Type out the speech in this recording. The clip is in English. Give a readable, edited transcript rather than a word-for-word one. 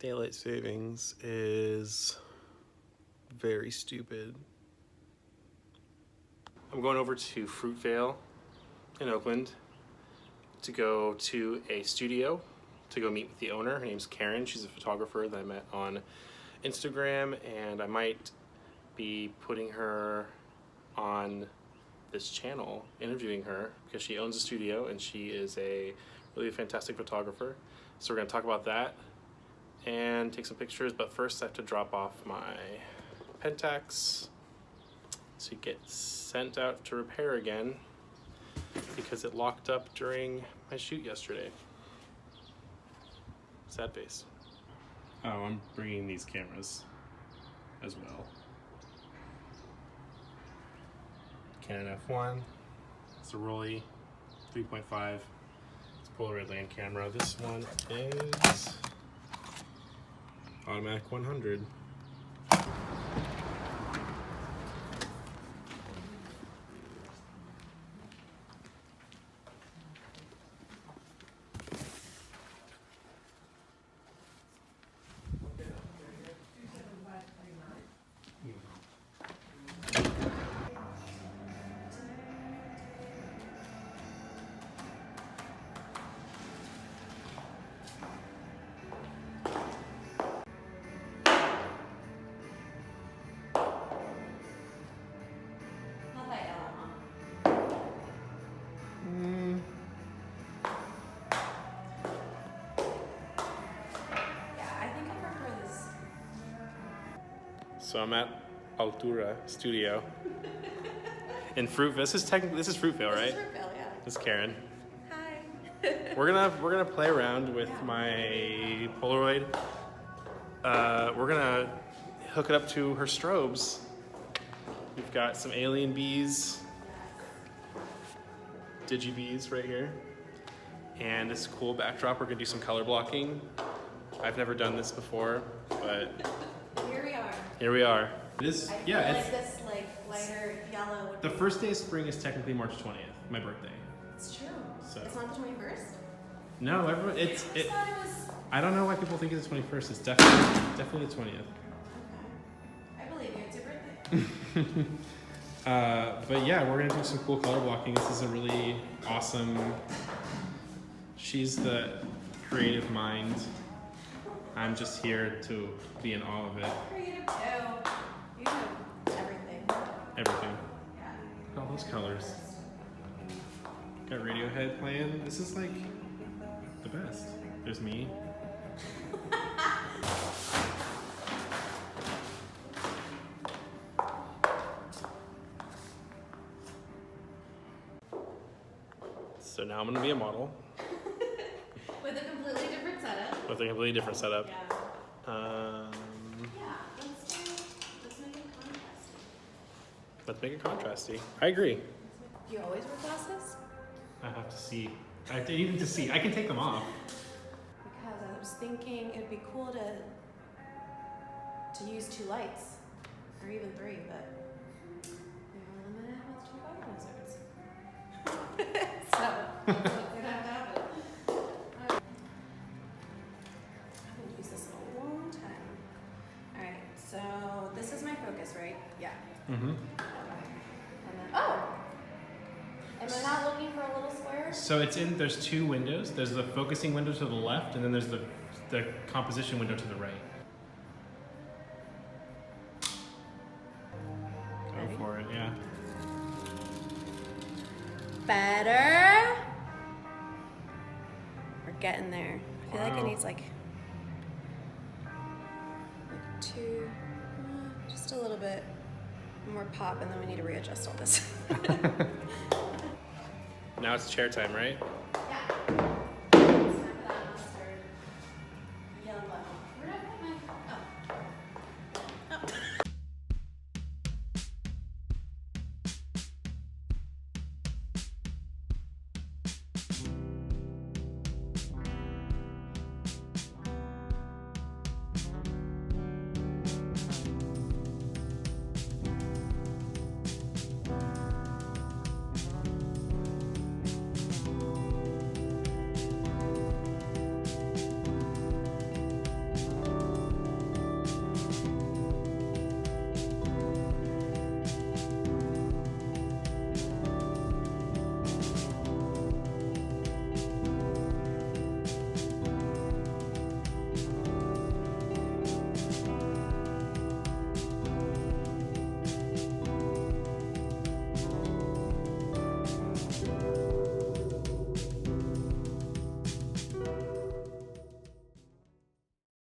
Daylight savings is very stupid. I'm going over to Fruitvale in Oakland to go to a studio to go meet with the owner. Her name's Karen. She's a photographer that I met on Instagram, and I might be putting her on this channel, interviewing her, because she owns a studio and she is a really fantastic photographer. So we're gonna talk about that and take some pictures, but first I have to drop off my Pentax to get sent out to repair again because it locked up during my shoot yesterday. Sad face. Oh, I'm bringing these cameras as well. Canon F1, it's a Rolly 3.5. It's Polaroid land camera. This one is automatic 100. So I'm at Altura Studio in Fruitvale. This is Fruitvale, right? This is Fruitvale, yeah. This is Karen. Hi. We're gonna play around with my Polaroid. We're gonna hook it up to her strobes. We've got some alien bees, digi bees right here, and this cool backdrop. We're gonna do some color blocking. I've never done this before, but Here we are. here we are. It is, yeah. I feel like this lighter yellow. The first day of spring is technically March 20th, my birthday. It's true. So. It's not the 21st? No, everyone. I thought it was. I don't know why people think it's the 21st. It's definitely the 20th. Okay. I believe you. It's your birthday. But yeah, we're gonna do some cool color blocking. This is a really awesome. She's the creative mind. I'm just here to be in awe of it. Creative too. You do everything. Everything. Yeah. Look at all those colors. Got Radiohead playing. This is like the best. There's me. So now I'm gonna be a model. With a completely different setup. With a completely different setup. Yeah. Yeah, let's make it contrasty. Let's make it contrasty. I agree. Do you always wear glasses? I have to see. I need to see. I can take them off. Because I was thinking it'd be cool to use 2 lights, or even 3, but we're limited with 2 photographers. So it's gonna have to happen. I haven't used this in a long time. All right, so this is my focus, right? Yeah. Mm-hmm. And then, oh! Am I not looking for a little square? So there's 2 windows. There's the focusing window to the left, and then there's the composition window to the right. Go for it, yeah. Better. We're getting there. I feel like it Wow. needs like 2, just a little bit more pop, and then we need to readjust all this. Now it's chair time, right?